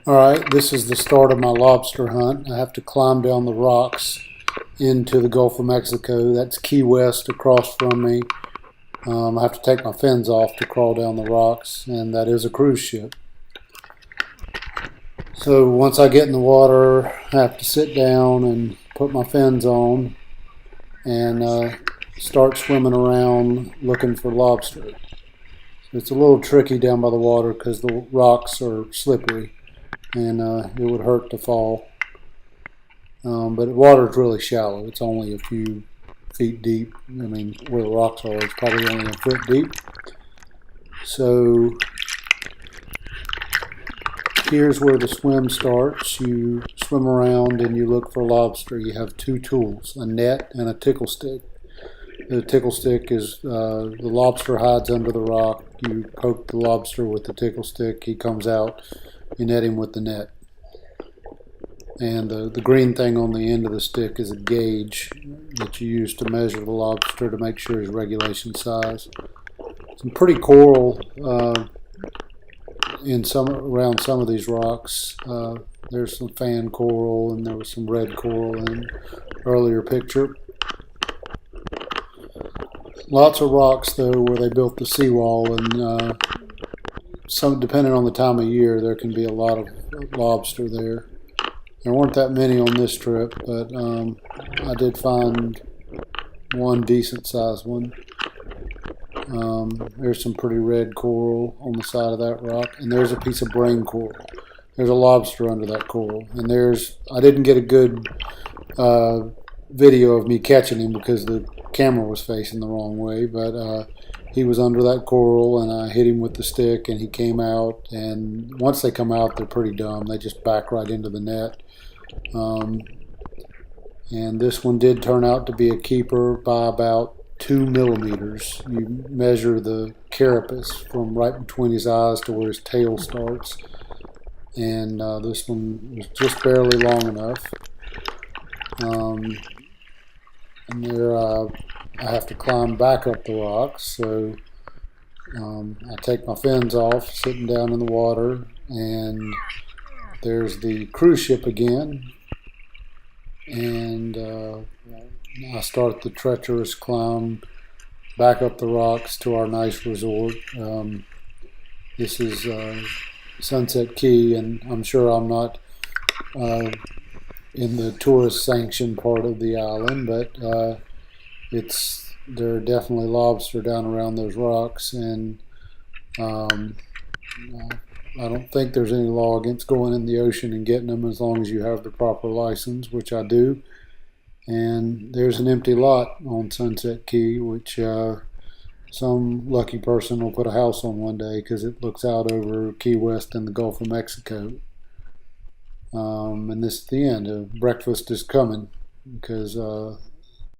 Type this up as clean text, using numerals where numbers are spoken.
Alright, this is the start of my lobster hunt. I have to climb down the rocks into the Gulf of Mexico. That's Key West across from me. I have to take my fins off to crawl down the rocks, and that is a cruise ship. So once I get in the water, I have to sit down and put my fins on and start swimming around looking for lobster. It's a little tricky down by the water because the rocks are slippery and it would hurt to fall. But the water is really shallow. It's only a few feet deep. I mean, where the rocks are, it's probably only a foot deep. So here's where the swim starts. You swim around and you look for lobster. You have two tools, a net and a tickle stick. The tickle stick is the lobster hides under the rock. You poke the lobster with the tickle stick. He comes out. You net him with the net. And the green thing on the end of the stick is a gauge that you use to measure the lobster to make sure his regulation size. Some pretty coral around some of these rocks. There's some fan coral and there was some red coral in an earlier picture. Lots of rocks though where they built the seawall, and some, depending on the time of year, there can be a lot of lobster there. There weren't that many on this trip, but I did find one decent sized one. There's some pretty red coral on the side of that rock, and there's a piece of brain coral. There's a lobster under that coral, and I didn't get a good video of me catching him because the camera was facing the wrong way, but he was under that coral and I hit him with the stick and he came out, and once they come out they're pretty dumb. They just back right into the net. And this one did turn out to be a keeper by about 2 millimeters. You measure the carapace from right between his eyes to where his tail starts, and this one was just barely long enough. And there I have to climb back up the rocks, so I take my fins off sitting down in the water, and there's the cruise ship again, and I start the treacherous climb back up the rocks to our nice resort. This is Sunset Key, and I'm sure I'm not in the tourist sanctioned part of the island, but there are definitely lobster down around those rocks, and I don't think there's any law against going in the ocean and getting them as long as you have the proper license, which I do. And there's an empty lot on Sunset Key, which some lucky person will put a house on one day because it looks out over Key West and the Gulf of Mexico. And this is the end. Breakfast is coming because